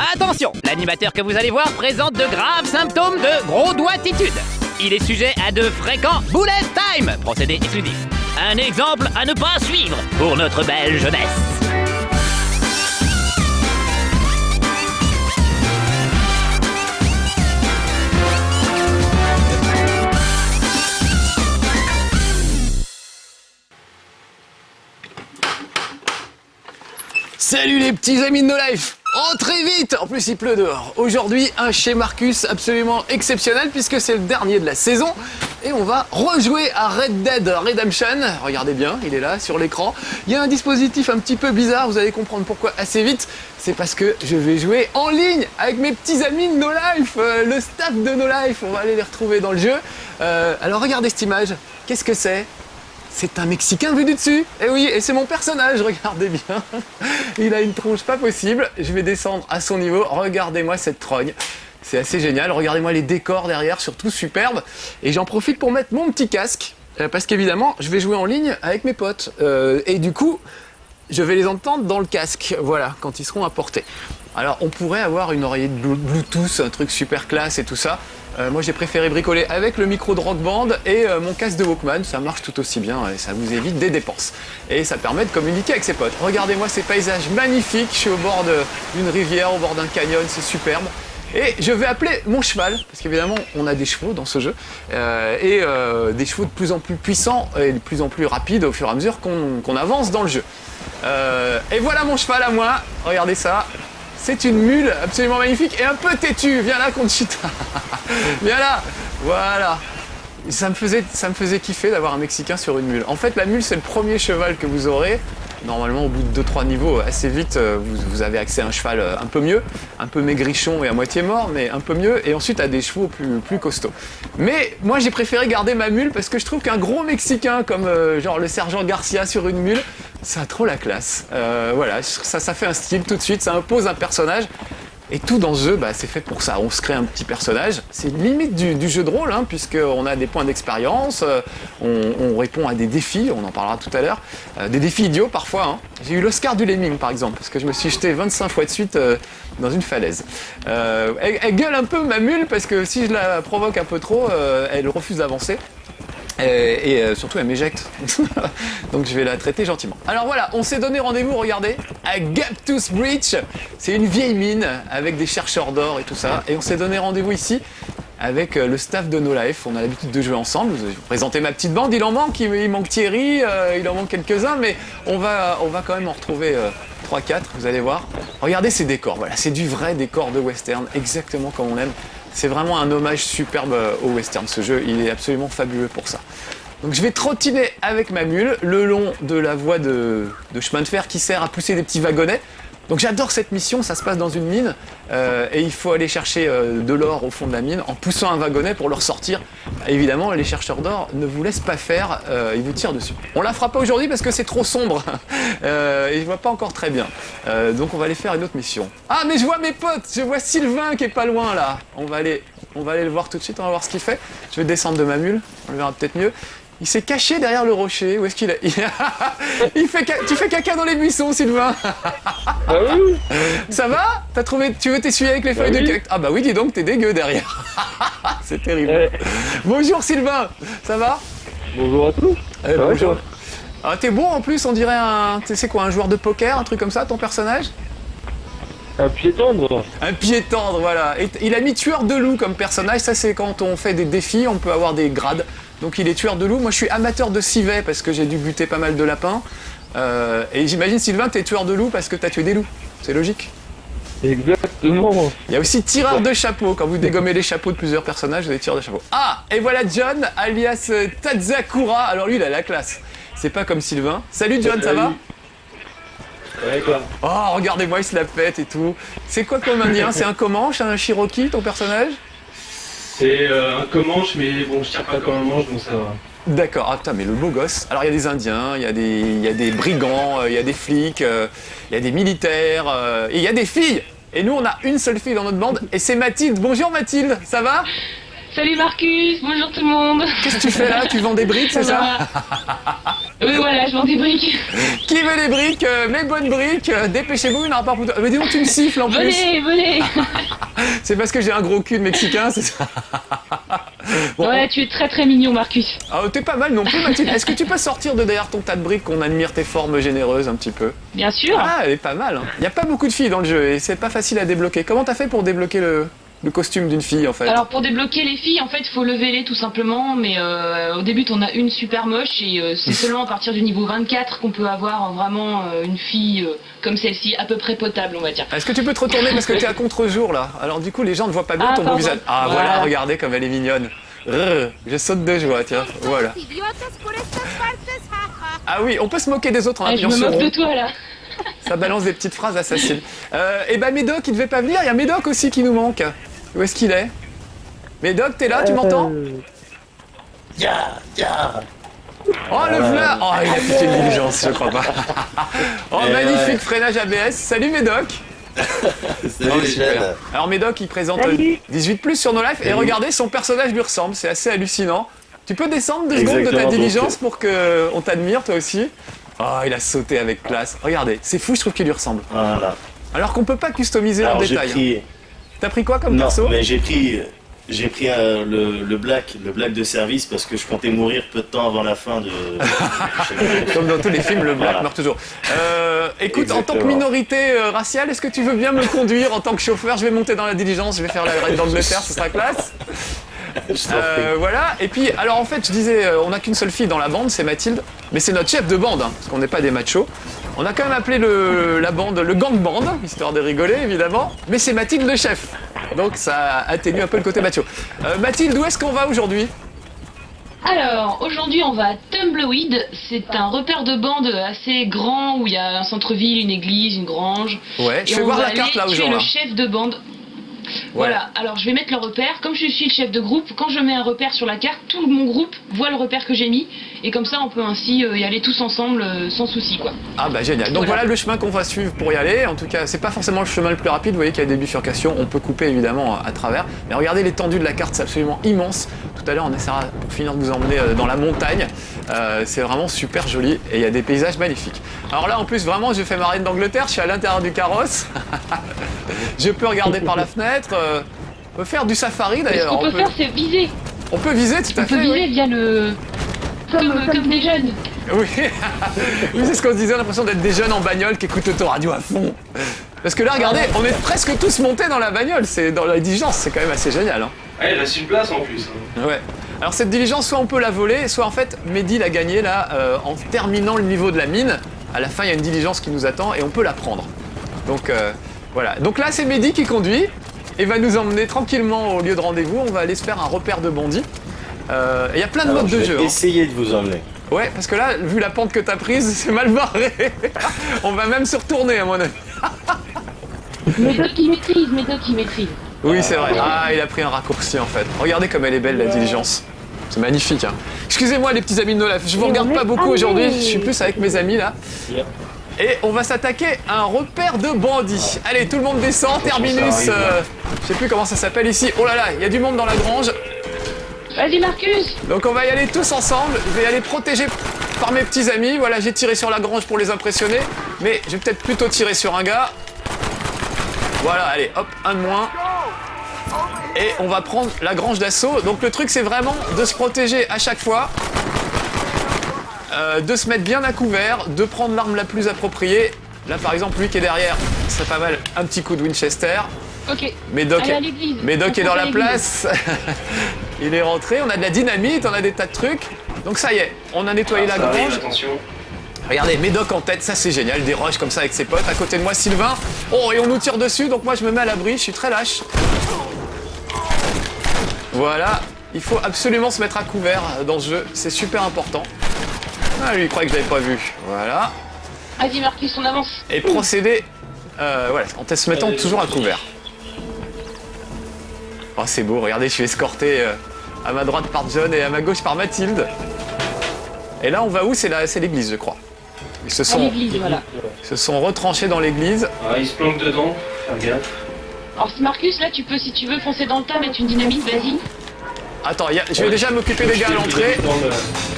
Attention, l'animateur que vous allez voir présente de graves symptômes de gros doigtitude. Il est sujet à de fréquents bullet time, procédé exclusif. Un exemple à ne pas suivre pour notre belle jeunesse. Salut les petits amis de No Life! Entrez vite! En plus il pleut dehors. Aujourd'hui un chez Marcus absolument exceptionnel puisque c'est le dernier de la saison et on va rejouer à Red Dead Redemption. Regardez bien, il est là sur l'écran. Il y a un dispositif un petit peu bizarre, vous allez comprendre pourquoi assez vite. C'est parce que je vais jouer en ligne avec mes petits amis de No Life, le staff de No Life. On va aller les retrouver dans le jeu. Alors regardez cette image, qu'est-ce que c'est? C'est un Mexicain vu du dessus. Et oui, et c'est mon personnage, regardez bien. Il a une tronche pas possible. Je vais descendre à son niveau. Regardez-moi cette trogne. C'est assez génial. Regardez-moi les décors derrière, surtout superbes. Et j'en profite pour mettre mon petit casque. Parce qu'évidemment, je vais jouer en ligne avec mes potes. Et du coup, je vais les entendre dans le casque. Voilà, quand ils seront à portée. Alors, on pourrait avoir une oreillette Bluetooth, un truc super classe et tout ça. Moi j'ai préféré bricoler avec le micro de Rock Band et mon casque de Walkman, ça marche tout aussi bien et ça vous évite des dépenses. Et ça permet de communiquer avec ses potes. Regardez-moi ces paysages magnifiques, je suis au bord d'une rivière, au bord d'un canyon, c'est superbe. Et je vais appeler mon cheval, parce qu'évidemment on a des chevaux dans ce jeu, et des chevaux de plus en plus puissants et de plus en plus rapides au fur et à mesure qu'on avance dans le jeu. Et voilà mon cheval à moi, regardez ça. C'est une mule absolument magnifique et un peu têtue. Viens là, Conchita. Viens là. Voilà. Ça me faisait kiffer d'avoir un Mexicain sur une mule. En fait, la mule, c'est le premier cheval que vous aurez. Normalement, au bout de 2-3 niveaux, assez vite, vous avez accès à un cheval un peu mieux, un peu maigrichon et à moitié mort, mais un peu mieux, et ensuite à des chevaux plus costauds. Mais moi, j'ai préféré garder ma mule parce que je trouve qu'un gros Mexicain comme genre le sergent Garcia sur une mule, ça a trop la classe. Voilà, ça fait un style tout de suite, ça impose un personnage. Et tout dans ce jeu, c'est fait pour ça. On se crée un petit personnage. C'est limite du jeu de rôle, hein, puisqu'on a des points d'expérience, on répond à des défis, on en parlera tout à l'heure. Des défis idiots parfois. Hein. J'ai eu l'Oscar du Lemming par exemple, parce que je me suis jeté 25 fois de suite dans une falaise. Elle gueule un peu ma mule, parce que si je la provoque un peu trop, elle refuse d'avancer. Et surtout elle m'éjecte, donc je vais la traiter gentiment. Alors voilà, on s'est donné rendez-vous, regardez, à Gaptooth Breach. C'est une vieille mine avec des chercheurs d'or et tout ça, et on s'est donné rendez-vous ici avec le staff de No Life. On a l'habitude de jouer ensemble. Je vais vous présenter ma petite bande, il manque Thierry, il en manque quelques-uns, mais on va quand même en retrouver 3-4, vous allez voir. Regardez ces décors, voilà, c'est du vrai décor de western, exactement comme on aime. C'est vraiment un hommage superbe au western, ce jeu, il est absolument fabuleux pour ça. Donc je vais trottiner avec ma mule le long de la voie de chemin de fer qui sert à pousser des petits wagonnets. Donc j'adore cette mission, ça se passe dans une mine et il faut aller chercher de l'or au fond de la mine en poussant un wagonnet pour le ressortir. Évidemment, les chercheurs d'or ne vous laissent pas faire, ils vous tirent dessus. On la fera pas aujourd'hui parce que c'est trop sombre et je vois pas encore très bien. Donc on va aller faire une autre mission. Ah mais je vois mes potes, je vois Sylvain qui est pas loin là. On va aller le voir tout de suite, on va voir ce qu'il fait. Je vais descendre de ma mule, on le verra peut-être mieux. Il s'est caché derrière le rocher. Où est-ce qu'il est? Tu fais caca dans les buissons, Sylvain. Ah oui. Ça va? Tu veux t'essuyer avec les feuilles de cactus? Ah bah oui, dis donc, t'es dégueu derrière. C'est terrible. Bonjour Sylvain, ça va? Bonjour à tous. Bonjour. Ah, t'es beau en plus, on dirait c'est quoi, un joueur de poker, un truc comme ça, ton personnage? Un pied tendre. Un pied tendre, voilà. Et il a mis tueur de loup comme personnage. Ça, c'est quand on fait des défis, on peut avoir des grades. Donc il est tueur de loup. Moi, je suis amateur de civet parce que j'ai dû buter pas mal de lapins. Et j'imagine, Sylvain, t'es tueur de loup parce que t'as tué des loups. C'est logique. Exactement. Il y a aussi tireur de chapeau. Quand vous dégommez les chapeaux de plusieurs personnages, vous avez tireur de chapeau. Ah, et voilà John, alias Tazakura. Alors lui, il a la classe. C'est pas comme Sylvain. Salut John, ça va? Ouais, quoi. Oh, regardez-moi, il se la pète et tout. C'est quoi comme indien? C'est un Comanche, un Cherokee, ton personnage? C'est un Comanche, mais bon, je tire pas comme un manche, donc ça va. D'accord, ah putain, mais le beau gosse. Alors il y a des Indiens, il y a des brigands, il y a des flics, il y a des militaires, et il y a des filles. Et nous, on a une seule fille dans notre bande, et c'est Mathilde. Bonjour Mathilde, ça va? Salut Marcus, bonjour tout le monde. Qu'est-ce que tu fais là? Tu vends des briques, c'est ça? Oui, voilà, je vends des briques. Qui veut les briques? Mes bonnes briques, dépêchez-vous, il n'y en aura pas pour toi. Mais dis donc, tu me siffles en plus. Venez. C'est parce que j'ai un gros cul de Mexicain, c'est ça? Bon, Ouais, tu es très très mignon Marcus. ah, t'es pas mal non plus, Mathilde. Est-ce que tu peux sortir de derrière ton tas de briques qu'on admire tes formes généreuses un petit peu? Bien sûr. Ah, elle est pas mal. Hein. Il n'y a pas beaucoup de filles dans le jeu et c'est pas facile à débloquer. Comment t'as fait pour débloquer le costume d'une fille en fait? Alors pour débloquer les filles, en fait, il faut lever les tout simplement, mais au début on a une super moche et c'est seulement à partir du niveau 24 qu'on peut avoir vraiment une fille comme celle-ci, à peu près potable, on va dire. Est-ce que tu peux te retourner parce que t'es à contre-jour là? Alors du coup les gens ne voient pas bien Ah, ton beau pardon. visage. Ah voilà, Voilà. regardez comme elle est mignonne. Je saute de joie, tiens, voilà. Ah oui, on peut se moquer des autres en Ah, je appuyant me sur moque rond. de toi là. Ça balance des petites phrases assassines. Et ben Médoc, il devait pas venir, il y a Médoc aussi qui nous manque. Où est-ce qu'il est? Médoc, t'es là, tu m'entends? Oh le voilà. Oh, il a piqué une diligence, je crois pas. Oh, magnifique freinage ABS. Salut Médoc. Salut Oh, les super. jeunes. Alors Médoc, il présente Salut. 18+ sur No Life et regardez, son personnage lui ressemble, c'est assez hallucinant. Tu peux descendre 2 secondes de ta Exactement, diligence pour qu'on t'admire toi aussi? Oh, il a sauté avec classe. Regardez, c'est fou, je trouve qu'il lui ressemble. Voilà. Alors qu'on peut pas customiser en Alors j'ai détail. hein. pris... T'as pris quoi comme Non, perso? mais j'ai pris le black de service parce que je comptais mourir peu de temps avant la fin de... Comme dans tous les films, le black Voilà. meurt toujours. Écoute, en tant que Exactement. minorité raciale, est-ce que tu veux bien me conduire en tant que chauffeur? Je vais monter dans la diligence, je vais faire la reine d'Angleterre, ce sera classe. Je t'en prie. Voilà, et puis, alors en fait, je disais, on n'a qu'une seule fille dans la bande, c'est Mathilde, mais c'est notre chef de bande, hein, parce qu'on n'est pas des machos. On a quand même appelé la bande le gang band, histoire de rigoler évidemment, mais c'est Mathilde le chef. Donc ça atténue un peu le côté macho. Mathilde, où est-ce qu'on va aujourd'hui? Alors, aujourd'hui on va à Tumbleweed, c'est un repère de bande assez grand où il y a un centre-ville, une église, une grange. Ouais, je Et fais on voir va la carte là aller aux tuer gens le là. chef de bande. Voilà, alors je vais mettre le repère. Comme je suis le chef de groupe, quand je mets un repère sur la carte, tout mon groupe voit le repère que j'ai mis. Et comme ça, on peut ainsi y aller tous ensemble sans souci, quoi. Ah bah génial. Donc voilà le chemin qu'on va suivre pour y aller. En tout cas, c'est pas forcément le chemin le plus rapide. Vous voyez qu'il y a des bifurcations. On peut couper évidemment à travers. Mais regardez l'étendue de la carte, c'est absolument immense. Tout à l'heure, on essaiera pour finir de vous emmener dans la montagne. C'est vraiment super joli et il y a des paysages magnifiques. Alors là, en plus, vraiment, je fais ma reine d'Angleterre. Je suis à l'intérieur du carrosse. Je peux regarder par la fenêtre. On peut faire du safari Ce d'ailleurs. qu'on peut faire, c'est viser. On peut viser tout à On peut fait. viser Oui. via le... Comme des jeunes. Oui, oui c'est ce qu'on se disait, on a l'impression d'être des jeunes en bagnole qui écoutent l'autoradio à fond. Parce que là, regardez, on est presque tous montés dans la bagnole, c'est dans la diligence, c'est quand même assez génial. Hein. Ah, il reste une place en plus. hein. Ouais. Alors cette diligence, soit on peut la voler, soit en fait, Mehdi l'a gagnée là, en terminant le niveau de la mine. À la fin, il y a une diligence qui nous attend et on peut la prendre. Donc voilà. Donc là, c'est Mehdi qui conduit et va nous emmener tranquillement au lieu de rendez-vous. On va aller se faire un repère de bandits. Il y a plein de Alors, modes je de vais jeu. Hein. essayer de vous emmener. Ouais, parce que là, vu la pente que t'as prise, c'est mal barré. On va même se retourner, à mon avis. Médoc qui maîtrise, Médoc qui maîtrise. Oui, c'est vrai. Ah, il a pris un raccourci, en fait. Regardez comme elle est belle, la diligence. C'est magnifique, hein. Excusez-moi, les petits amis de No Life. Je vous regarde pas beaucoup aujourd'hui. Je suis plus avec mes amis, là. Yep. Et on va s'attaquer à un repère de bandits. Allez, tout le monde descend. Terminus. Je sais plus comment ça s'appelle ici. Oh là là, il y a du monde dans la grange. Vas-y Marcus. Donc on va y aller tous ensemble, je vais aller protéger par mes petits amis. Voilà, j'ai tiré sur la grange pour les impressionner, mais je vais peut-être plutôt tirer sur un gars. Voilà, allez, hop, un de moins. Et on va prendre la grange d'assaut. Donc le truc c'est vraiment de se protéger à chaque fois, de se mettre bien à couvert, de prendre l'arme la plus appropriée. Là par exemple, lui qui est derrière, c'est pas mal, un petit coup de Winchester. Ok. Médoc Allez à l'église. Médoc est On dans passe à la l'église. place. Il est rentré, on a de la dynamite, on a des tas de trucs. Donc ça y est, on a nettoyé la Ça arrive, grange. attention. Regardez, Médoc en tête, ça c'est génial, des roches comme ça avec ses potes. À côté de moi, Sylvain. Oh, et on nous tire dessus, donc moi je me mets à l'abri, je suis très lâche. Voilà, il faut absolument se mettre à couvert dans ce jeu, c'est super important. Ah, lui il croit que je l'avais pas vu. Voilà. Vas-y Marcus, on avance. Et procéder, voilà, en se mettant toujours à couvert. Oh, c'est beau, regardez, je suis escorté à ma droite par John et à ma gauche par Mathilde. Et là, on va où? C'est l'église, je crois. Ils se À sont, l'église, voilà. se sont retranchés dans l'église. Ah, il se planque dedans, faire gaffe. Alors Marcus, là tu peux, si tu veux, foncer dans le tas, mettre une dynamite, vas-y. Attends, je vais déjà m'occuper des gars à l'entrée.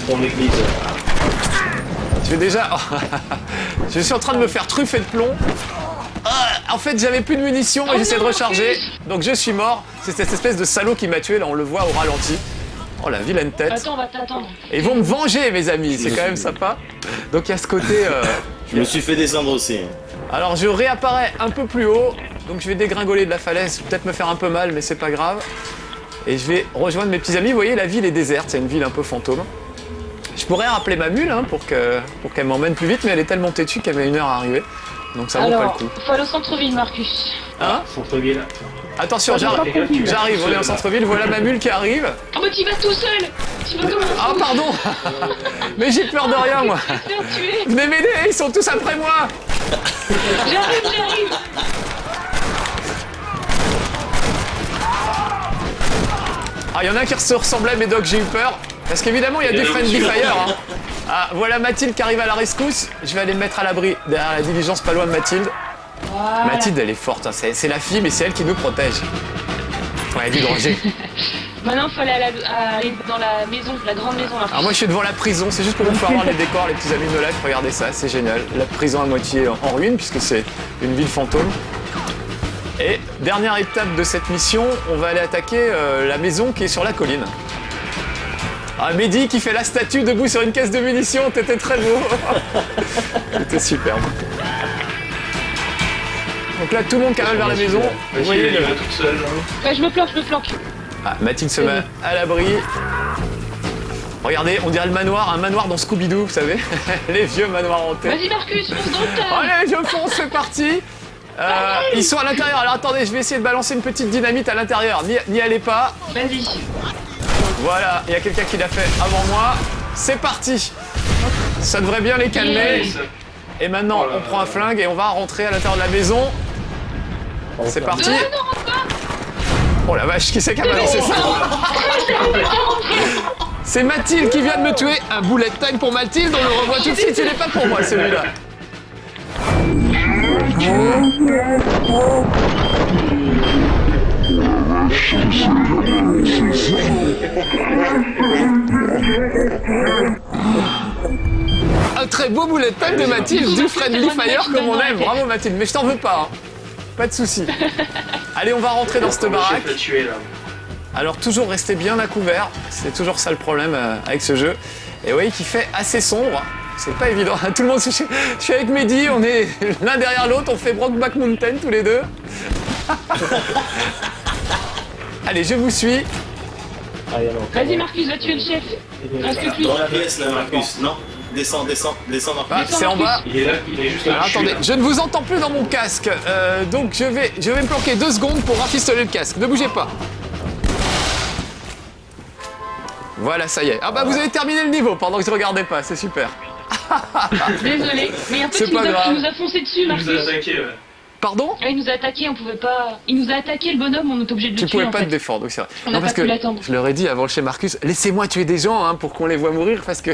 Dans l'église. Je vais déjà... je suis en train de me faire truffer de plomb. En fait, j'avais plus de munitions et j'essaie de recharger. Donc je suis mort. C'est cette espèce de salaud qui m'a tué, là on le voit au ralenti. Oh la vilaine tête. Attends, on va t'attendre. Et ils vont me venger mes amis, c'est quand même sympa. Donc il y a ce côté... Je me suis fait descendre aussi. Alors je réapparais un peu plus haut. Donc je vais dégringoler de la falaise, peut-être me faire un peu mal mais c'est pas grave. Et je vais rejoindre mes petits amis. Vous voyez, la ville est déserte, c'est une ville un peu fantôme. Je pourrais rappeler ma mule hein, pour qu'elle m'emmène plus vite, mais elle est tellement têtue qu'elle met 1 heure à arriver. Donc ça vaut pas le coup. Faut aller au centre-ville, Marcus. Hein? Centre-ville. Attention, j'arrive, on est en centre-ville, voilà ma mule qui arrive. Oh bah tu vas tout seul. Tu vas comment? Ah pardon. Mais j'ai peur de rien moi. Je vais te faire tuer. Venez m'aider, ils sont tous après moi. J'arrive. Ah, il y en a un qui se ressemblait, mais Doc, j'ai eu peur. Parce qu'évidemment, il y a des friendly fire. Hein. Ah, voilà Mathilde qui arrive à la rescousse. Je vais aller me mettre à l'abri derrière la diligence pas loin de Mathilde. Voilà. Mathilde, elle est forte. Hein. C'est la fille, mais c'est elle qui nous protège. Ouais, du danger. Maintenant, il faut aller dans la maison, la grande maison. Là. Alors moi, je suis devant la prison. C'est juste pour vous faire voir les décors, les petits amis de live. Regardez ça, c'est génial. La prison à moitié en ruine, puisque c'est une ville fantôme. Et dernière étape de cette mission, on va aller attaquer la maison qui est sur la colline. Ah, Mehdi qui fait la statue debout sur une caisse de munitions, t'étais très beau. C'était superbe. Donc là, tout le monde cavale vers la maison. Vous voyez Elle va toute seule. Ouais, je me planque. Ah, Mathilde se met à l'abri. Regardez, on dirait le manoir, un manoir dans Scooby-Doo, vous savez. Les vieux manoirs hantés. Vas-y, Marcus, fonce dans le tas. Allez, je fonce, c'est parti. Ils sont à l'intérieur, alors attendez, je vais essayer de balancer une petite dynamite à l'intérieur. N'y allez pas. Vas-y. Voilà, il y a quelqu'un qui l'a fait avant moi. C'est parti. Ça devrait bien les calmer. Et maintenant, on prend un flingue et on va rentrer à l'intérieur de la maison. C'est parti. Oh la vache, qui c'est qui a balancé ça? C'est Mathilde qui vient de me tuer. Un bullet time pour Mathilde, on le revoit tout de suite. Il n'est pas pour moi celui-là. Un très beau bullet time de Mathilde, du friendly fire comme on aime. Bravo Mathilde, mais je t'en veux pas. Hein. Pas de soucis. Allez, on va rentrer dans cette baraque. Alors toujours rester bien à couvert, c'est toujours ça le problème avec ce jeu. Et oui, qui fait assez sombre. C'est pas évident. Tout le monde, je suis avec Mehdi, on est l'un derrière l'autre, on fait Brokeback Mountain tous les deux. Allez, je vous suis. Vas-y, Marcus, va tuer le chef. Reste que lui. Dans la pièce là, Marcus. Non, descends, Marcus. Ah, c'est en bas. Il est là, il est juste là. Alors, attendez, je ne vous entends plus dans mon casque. Donc je vais me planquer 2 secondes pour rafistoler le casque. Ne bougez pas. Voilà, ça y est. Ah bah vous avez terminé le niveau pendant que je regardais pas, c'est super. Désolé, mais en fait, C'est pas grave. il nous a foncé dessus, Il Marcus. nous a attaqué, ouais. Pardon? Ah, il nous a attaqué, on pouvait pas. Il nous a attaqué le bonhomme, on est obligé de le Tu tuer. pouvais en pas fait. te défendre, donc c'est vrai. On Non, n'a parce pas pu que l'attendre. je leur ai dit avant chez Marcus, laissez-moi tuer des gens hein, pour qu'on les voit mourir, parce que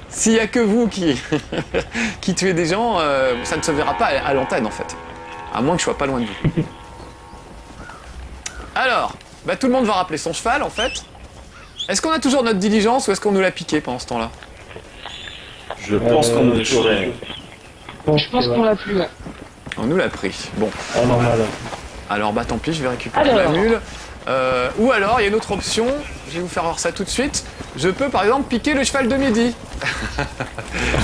s'il y a que vous qui, qui tuez des gens, ça ne se verra pas à l'antenne en fait. À moins que je sois pas loin de vous. Alors, bah, tout le monde va rappeler son cheval en fait. Est-ce qu'on a toujours notre diligence ou est-ce qu'on nous l'a piqué pendant ce temps-là? Je pense qu'on nous tuerait. Je pense qu'on l'a plus, ouais. On nous l'a pris. Bon. Alors bah tant pis, je vais récupérer Alors. la mule. Ou alors, il y a une autre option, je vais vous faire voir ça tout de suite. Je peux par exemple piquer le cheval de Mehdi.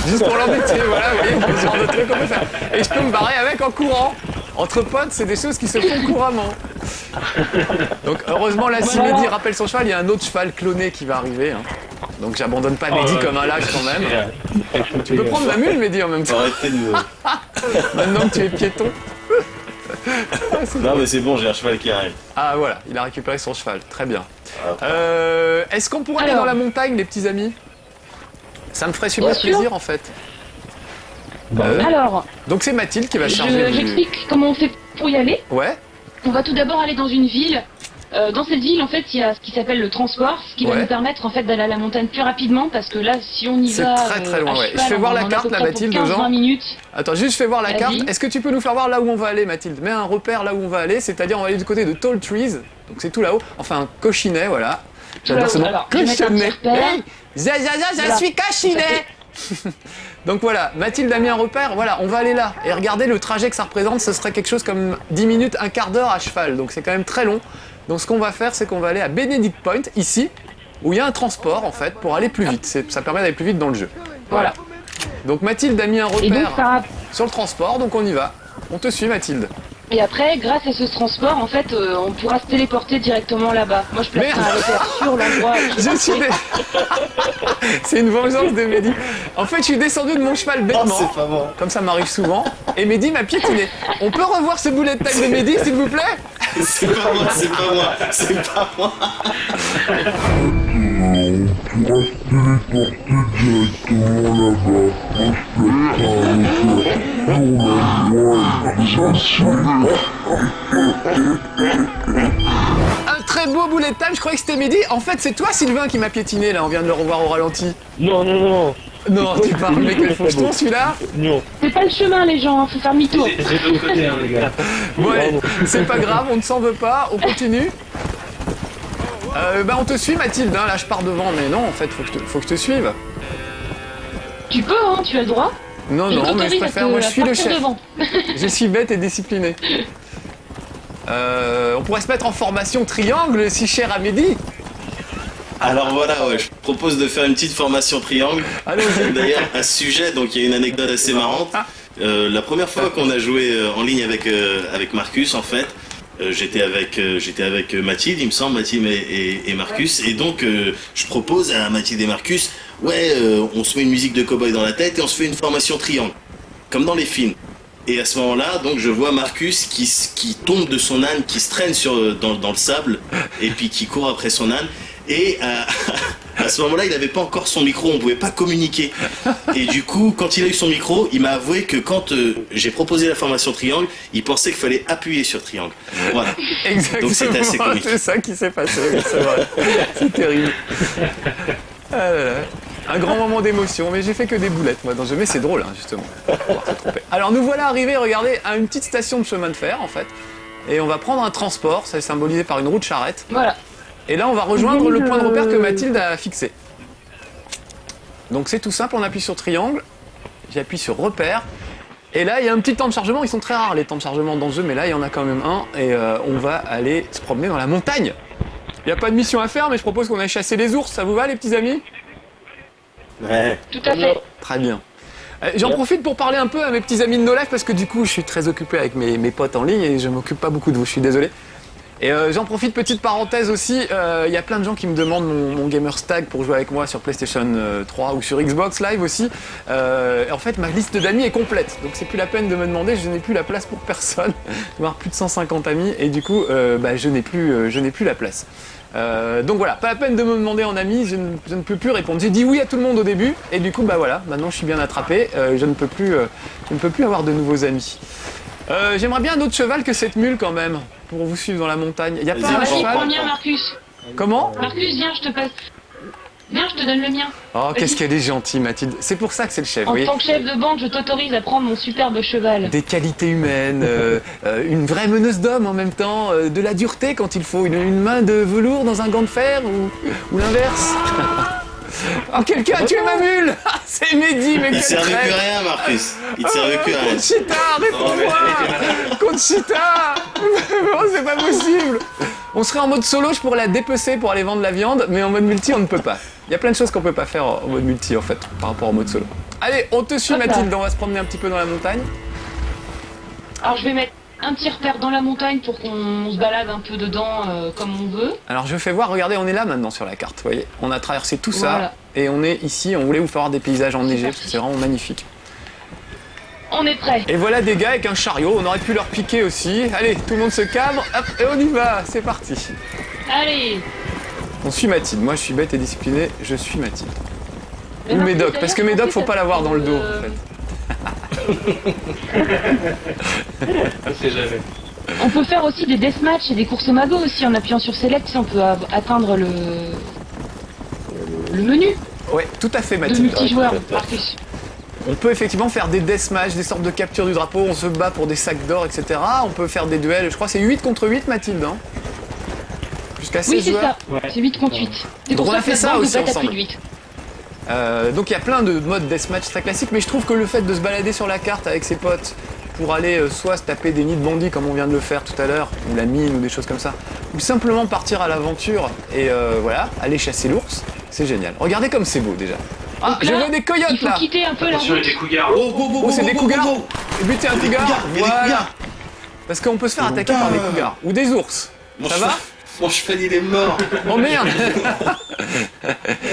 Juste pour l'embêter, voilà, vous voyez, ce genre de truc qu'on peut faire. Et je peux me barrer avec en courant. Entre potes, c'est des choses qui se font couramment. Donc heureusement, là, si Mehdi rappelle son cheval, il y a un autre cheval cloné qui va arriver. Hein. Donc j'abandonne pas Mehdi comme un lâche quand même. Tu peux prendre ma mule, Mehdi, en même temps. Arrêtez de me... Maintenant que tu es piéton. Non mais c'est bon, j'ai un cheval qui arrive. Ah voilà, il a récupéré son cheval, très bien. Ah, Est-ce qu'on pourrait aller Alors. dans la montagne, les petits amis? Ça me ferait super Bien sûr. plaisir en fait. Alors, Donc c'est Mathilde qui va charger. j'explique comment on fait pour y aller. Ouais, On va tout d'abord aller dans une ville. Dans cette ville, en fait, il y a ce qui s'appelle le transport, ce qui va Ouais. nous permettre en fait d'aller à la montagne plus rapidement, parce que là, si on y C'est va très, très loin, à ouais. cheval, Je fais voir on la en a à carte, peu là, près Mathilde, pour aux gens. 15-20 minutes. attends, juste je fais voir la Vas-y. carte. Est-ce que tu peux nous faire voir là où on va aller, Mathilde? Mets un repère là où on va aller, c'est-à-dire on va aller du côté de Tall Trees, donc c'est tout là-haut. Enfin, un cochinet, voilà. J'adore ce nom. Alors, je vais mettre un Cochonnet. petit repère. Hey, je Voilà. suis Cochinet. Donc voilà, Mathilde a mis un repère, voilà, on va aller là. Et regardez le trajet que ça représente, ce serait quelque chose comme 10 minutes, un quart d'heure à cheval. Donc c'est quand même très long. Donc ce qu'on va faire, c'est qu'on va aller à Benedict Point, ici, où il y a un transport en fait, pour aller plus vite. Ça permet d'aller plus vite dans le jeu. Voilà. Donc Mathilde a mis un Et donc, repère sur le transport, donc on y va. On te suit Mathilde. Et après, grâce à ce transport, en fait, on pourra se téléporter directement là-bas. Moi, je placerai Merde. un repère sur l'endroit. Je suis C'est une vengeance de Mehdi. En fait, je suis descendu de mon cheval Oh, bêtement, c'est pas moi. comme ça m'arrive souvent, et Mehdi m'a piétiné. On peut revoir ce bullet time de Mehdi, s'il vous plaît? C'est pas moi, c'est pas moi, c'est pas moi. Un très beau bullet time, je croyais que c'était Mehdi. En fait, c'est toi Sylvain qui m'a piétiné, là, on vient de le revoir au ralenti. Non, non, non. Non, tu parles, mais quel faucheton celui-là. Non. C'est pas le chemin, les gens, faut faire demi-tour. J'ai de l'autre côté, hein, les gars. Ouais, c'est pas grave, on ne s'en veut pas, on continue. On te suit Mathilde, hein. Là je pars devant, mais non, en fait, faut que je te suive. Tu peux, hein, tu as le droit. Non, non, mais je préfère, moi je suis le partir chef. devant. Je suis bête et discipliné. On pourrait se mettre en formation triangle, si cher à Mehdi. Alors voilà, ouais, je propose de faire une petite formation triangle. Allons-y. D'ailleurs, à ce sujet, donc il y a une anecdote assez marrante. La première fois qu'on a joué en ligne avec Marcus, en fait, j'étais avec Mathilde, il me semble, Mathilde et Marcus, et donc je propose à Mathilde et Marcus, on se met une musique de cow-boy dans la tête et on se fait une formation triangle, comme dans les films. Et à ce moment-là, donc je vois Marcus qui tombe de son âne, qui se traîne dans le sable, et puis qui court après son âne. Et à ce moment-là, il n'avait pas encore son micro, on ne pouvait pas communiquer. Et du coup, quand il a eu son micro, il m'a avoué que quand j'ai proposé la formation triangle, il pensait qu'il fallait appuyer sur triangle. Voilà. Exactement, Donc c'était assez comique. c'est ça qui s'est passé, oui, c'est vrai. C'est terrible. Ah là là. Un grand moment d'émotion, mais j'ai fait que des boulettes moi dans le jeu, mais c'est drôle hein, justement. Faut pouvoir se tromper. Alors nous voilà arrivés, regardez, à une petite station de chemin de fer en fait. Et on va prendre un transport, ça est symbolisé par une roue de charrette. Voilà. Et là on va rejoindre le point de repère que Mathilde a fixé. Donc c'est tout simple, on appuie sur triangle, j'appuie sur repère. Et là il y a un petit temps de chargement, ils sont très rares les temps de chargement dans le jeu, mais là il y en a quand même un. Et on va aller se promener dans la montagne. Il n'y a pas de mission à faire, mais je propose qu'on aille chasser les ours, ça vous va les petits amis ? Ouais. Tout à fait. Très bien. J'en profite pour parler un peu à mes petits amis de No Life parce que du coup je suis très occupé avec mes potes en ligne et je m'occupe pas beaucoup de vous, je suis désolé. Et j'en profite, petite parenthèse aussi, il y a plein de gens qui me demandent mon Gamers Tag pour jouer avec moi sur PlayStation 3 ou sur Xbox Live aussi. Et en fait ma liste d'amis est complète, donc c'est plus la peine de me demander, je n'ai plus la place pour personne. Je vais avoir plus de 150 amis et du coup je n'ai plus la place. Donc voilà, pas la peine de me demander en ami, je ne peux plus répondre. J'ai dit oui à tout le monde au début et du coup voilà, maintenant je suis bien attrapé, je ne peux plus avoir de nouveaux amis. J'aimerais bien un autre cheval que cette mule quand même, pour vous suivre dans la montagne. Il n'y a pas un Vas-y, prends cheval le mien, Marcus. Comment? Marcus, viens, je te passe. Viens, je te donne le mien. Oh, qu'est-ce qu'elle est gentille Mathilde, c'est pour ça que c'est le chef, vous En voyez. tant que chef de bande, je t'autorise à prendre mon superbe cheval. Des qualités humaines, une vraie meneuse d'homme en même temps, de la dureté quand il faut, une main de velours dans un gant de fer ou l'inverse. Oh, quelqu'un a tué ma mule. C'est Mehdi, mais Il quel servait plus traître. rien, Marcus. Il servait plus rien. Conchita, réponds-moi. Conchita. Oh, c'est pas possible. On serait en mode solo, je pourrais la dépecer pour aller vendre la viande, mais en mode multi, on ne peut pas. Il y a plein de choses qu'on peut pas faire en mode multi, en fait, par rapport au mode solo. Allez, on te suit, Hop là. Mathilde, on va se promener un petit peu dans la montagne. Alors, je vais mettre un petit repère dans la montagne pour qu'on se balade un peu dedans comme on veut. Alors je fais voir, regardez, on est là maintenant sur la carte, vous voyez. On a traversé tout ça, Voilà. et on est ici, on voulait vous faire voir des paysages enneigés, parti. parce que c'est vraiment magnifique. On est prêt. Et voilà des gars avec un chariot, on aurait pu leur piquer aussi. Allez, tout le monde se cadre, hop, et on y va, c'est parti. Allez. On suit Mathilde, moi je suis bête et disciplinée, je suis Mathilde. Mais Ou Marcus, Médoc, parce que d'ailleurs, Médoc faut ça pas l'avoir dans le dos, peut, en fait. On sait jamais. On peut faire aussi des deathmatch et des courses au magot aussi en appuyant sur Select, si on peut atteindre le menu Ouais, tout à fait de Mathilde. multijoueur, Marcus. On peut effectivement faire des deathmatch, des sortes de capture du drapeau, on se bat pour des sacs d'or, etc. On peut faire des duels, je crois que c'est 8 contre 8 Mathilde, hein. jusqu'à 16 Oui, c'est joueurs. ça. Ouais. C'est 8 contre 8. C'est Donc pour on a ça fait que ça maintenant, aussi on peut pas taper ensemble. le 8. Donc il y a plein de modes deathmatch très classiques, mais je trouve que le fait de se balader sur la carte avec ses potes pour aller soit se taper des nids de bandits comme on vient de le faire tout à l'heure, ou la mine ou des choses comme ça, ou simplement partir à l'aventure et voilà, aller chasser l'ours, c'est génial. Regardez comme c'est beau déjà. Ah, Donc je là, vois des coyotes Il faut là. quitter un peu la Attention, il y route. a des cougars. Oh, c'est des cougars. Et buter un cougar, voilà. Parce qu'on peut se faire attaquer par des cougars ou des ours. Ça va? Mon cheval il est mort. Oh merde.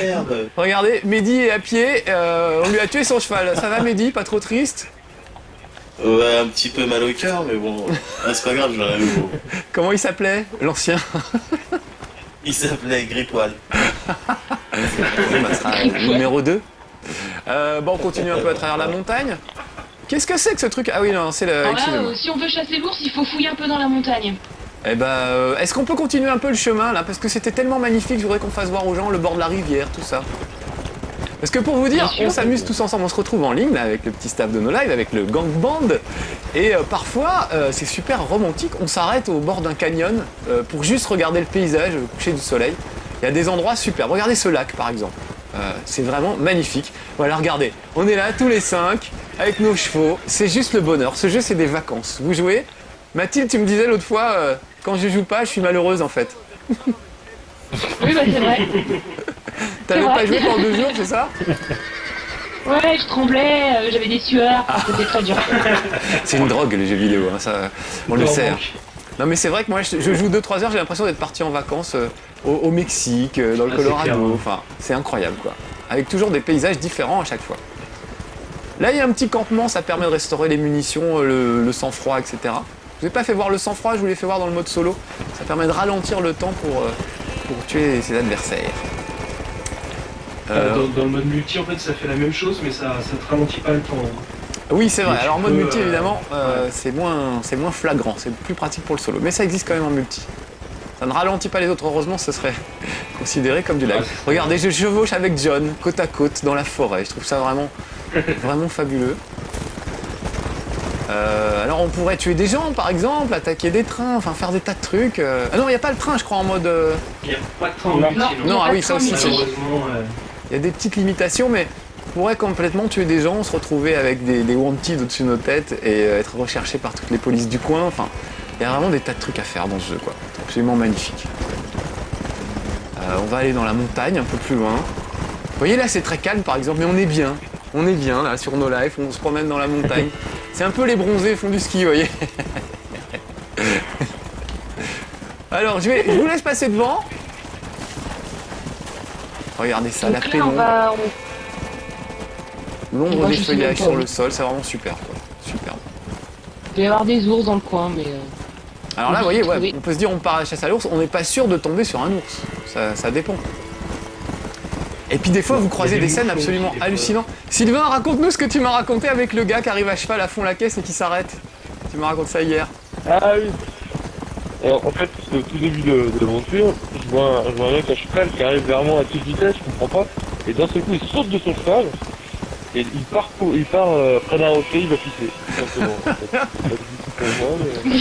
Merde. Regardez, Mehdi est à pied, on lui a tué son cheval. Ça va Mehdi? Pas trop triste? Ouais, un petit peu mal au cœur, mais bon, ah, c'est pas grave, j'en ai un nouveau. Comment il s'appelait? L'ancien? Il s'appelait Gripoil. Ça sera numéro 2. Bon, on continue un peu à travers la montagne. Qu'est-ce que c'est que ce truc? Ah oui, non, c'est le... Alors là, Excusez-moi. si on veut chasser l'ours, il faut fouiller un peu dans la montagne. Eh ben, est-ce qu'on peut continuer un peu le chemin, là? Parce que c'était tellement magnifique, je voudrais qu'on fasse voir aux gens le bord de la rivière, tout ça. Parce que pour vous dire, Bien sûr. on s'amuse tous ensemble, on se retrouve en ligne là, avec le petit staff de nos lives, avec le gang band. Et parfois, c'est super romantique, on s'arrête au bord d'un canyon pour juste regarder le paysage, le coucher du soleil. Il y a des endroits super. Regardez ce lac par exemple. C'est vraiment magnifique. Voilà, regardez, on est là tous les 5 avec nos chevaux. C'est juste le bonheur. Ce jeu, c'est des vacances. Vous jouez? Mathilde, tu me disais l'autre fois, quand je joue pas, je suis malheureuse en fait. Oui, bah c'est vrai. T'avais C'est pas vrai. joué pendant 2 jours, c'est ça? Ouais, je tremblais, j'avais des sueurs, c'était très dur. C'est une drogue les jeux vidéo, hein, ça, on le Non, sait. donc. Non mais c'est vrai que moi je joue 2-3 heures, j'ai l'impression d'être parti en vacances au Mexique, dans le Ah, c'est Colorado, clair, hein. enfin c'est incroyable quoi. Avec toujours des paysages différents à chaque fois. Là il y a un petit campement, ça permet de restaurer les munitions, le sang-froid, etc. Je vous ai pas fait voir le sang-froid, je vous l'ai fait voir dans le mode solo. Ça permet de ralentir le temps pour tuer ses adversaires. Dans le mode multi, en fait, ça fait la même chose, mais ça te ralentit pas le temps. Oui, c'est vrai. Mais tu Alors en mode peux, multi, évidemment, ouais. c'est moins flagrant, c'est plus pratique pour le solo. Mais ça existe quand même en multi. Ça ne ralentit pas les autres, heureusement, ce serait considéré comme du lag. Ouais, c'est ça. Regardez, je chevauche avec John, côte à côte, dans la forêt. Je trouve ça vraiment, vraiment fabuleux. Alors on pourrait tuer des gens, par exemple, attaquer des trains, enfin faire des tas de trucs. Ah non, il n'y a pas le train, je crois, en mode... Il n'y a pas de train en multi, Non, ah oui, ça aussi, c'est... Malheureusement, Il y a des petites limitations, mais on pourrait complètement tuer des gens, se retrouver avec des wanted au-dessus de nos têtes et être recherché par toutes les polices du coin. Enfin, il y a vraiment des tas de trucs à faire dans ce jeu, quoi. C'est absolument magnifique. On va aller dans la montagne, un peu plus loin. Vous voyez, là, c'est très calme, par exemple, mais on est bien. On est bien, là, sur nos lives, on se promène dans la montagne. C'est un peu les bronzés font du ski, vous voyez. Alors, je vous laisse passer devant. Regardez ça, la Donc là, pénombre. on L'ombre va des juste feuillages le sur temps. le sol, c'est vraiment super, quoi. Super. Il doit y avoir des ours dans le coin, mais... Alors là, vous voyez, ouais, Oui. on peut se dire on part à la chasse à l'ours, on n'est pas sûr de tomber sur un ours. Ça dépend. Et puis des fois, vous croisez il y a des des scènes mouches absolument aussi, des fois. hallucinantes. Sylvain, raconte-nous ce que tu m'as raconté avec le gars qui arrive à cheval à fond la caisse et qui s'arrête. Tu m'as raconté ça hier. Ah oui. Alors, en fait, au tout début de l'aventure, je vois un mec à cheval qui arrive vers moi à toute vitesse, je comprends pas. Et d'un seul coup, il saute de son cheval et il part près d'un rocher, il va pisser. Tout simplement. En fait. Pas du tout pour moi, mais...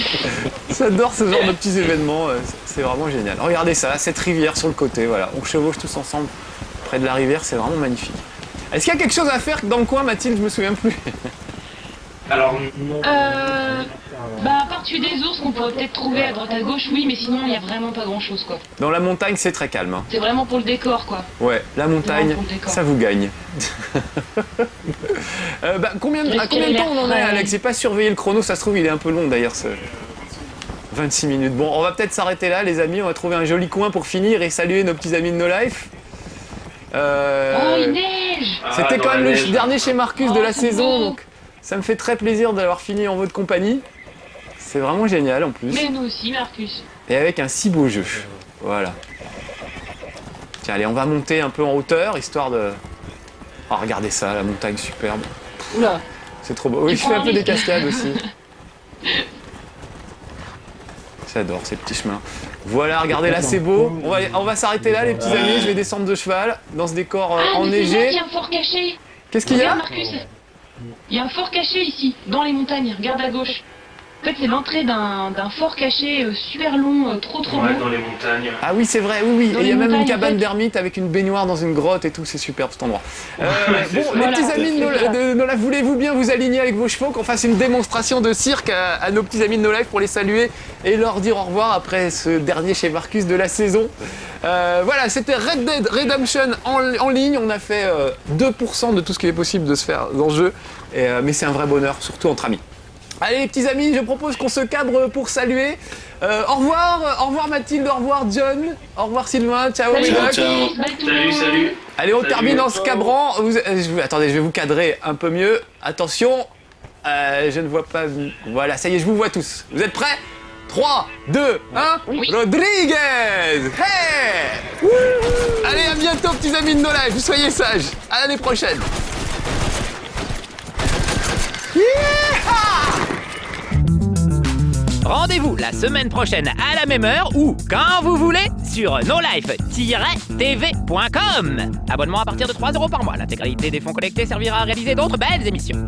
J'adore ce genre de petits événements, c'est vraiment génial. Regardez ça, cette rivière sur le côté, voilà. On chevauche tous ensemble près de la rivière, c'est vraiment magnifique. Est-ce qu'il y a quelque chose à faire dans le coin, Mathilde? Je me souviens plus. Alors, non. Bah, à part tuer des ours qu'on pourrait peut-être trouver à droite à gauche, oui, mais sinon, il n'y a vraiment pas grand-chose, quoi. Dans la montagne, c'est très calme, hein. C'est vraiment pour le décor, quoi. Ouais, la montagne, pour le décor. ça vous gagne. Combien de temps on en est, Respirer Alex? J'ai pas surveillé le chrono, ça se trouve, il est un peu long d'ailleurs, ce 26 minutes. Bon, on va peut-être s'arrêter là, les amis. On va trouver un joli coin pour finir et saluer nos petits amis de No Life. Oh, il neige! C'était dans quand la même le neige. dernier chez Marcus de Oh, la c'est saison, beau. donc ça me fait très plaisir d'avoir fini en votre compagnie. C'est vraiment génial en plus. Mais nous aussi, Marcus. Et avec un si beau jeu. Voilà. Tiens, allez, on va monter un peu en hauteur, histoire de... Oh, regardez ça, la montagne superbe. Oula. C'est trop beau. Oui, Tu je fais prends un un peu des risque. cascades aussi. J'adore ces petits chemins. Voilà, regardez là, c'est beau. On va s'arrêter là, les petits amis. Je vais descendre de cheval dans ce décor Ah, mais c'est là enneigé. qu'il y a un fort caché. Qu'est-ce qu'il y a? Regarde, Marcus. Il y a un fort caché ici, dans les montagnes. Regarde à gauche. fait, c'est l'entrée d'un fort caché super long, trop Ouais, beau. dans les montagnes. Ah oui, c'est vrai, oui. Dans Et il y a les même une montagnes, cabane en fait. d'ermite avec une baignoire dans une grotte et tout, c'est superbe cet endroit. Bon, c'est ça. les Voilà, petits amis c'est ça. de No Life, voulez-vous bien vous aligner avec vos chevaux, qu'on fasse une démonstration de cirque à nos petits amis de No Life pour les saluer et leur dire au revoir après ce dernier chez Marcus de la saison. Voilà, c'était Red Dead Redemption en ligne. On a fait 2% de tout ce qui est possible de se faire dans le jeu, mais c'est un vrai bonheur, surtout entre amis. Allez les petits amis, je propose qu'on se cabre pour saluer. Au revoir Mathilde, au revoir John, au revoir Sylvain, ciao Salut, Médoc. ciao. Marcus, bye tout le monde. Salut. Allez, on Salut. termine en se cabrant. Attendez, je vais vous cadrer un peu mieux. Attention, je ne vois pas. Voilà, ça y est, je vous vois tous. Vous êtes prêts 3, 2, 1. Oui. Rodriguez. Hey. Allez, à bientôt petits amis de No Life. Vous soyez sages. À l'année prochaine. Rendez-vous la semaine prochaine à la même heure ou quand vous voulez sur nolife-tv.com. Abonnement à partir de 3 € par mois. L'intégralité des fonds collectés servira à réaliser d'autres belles émissions.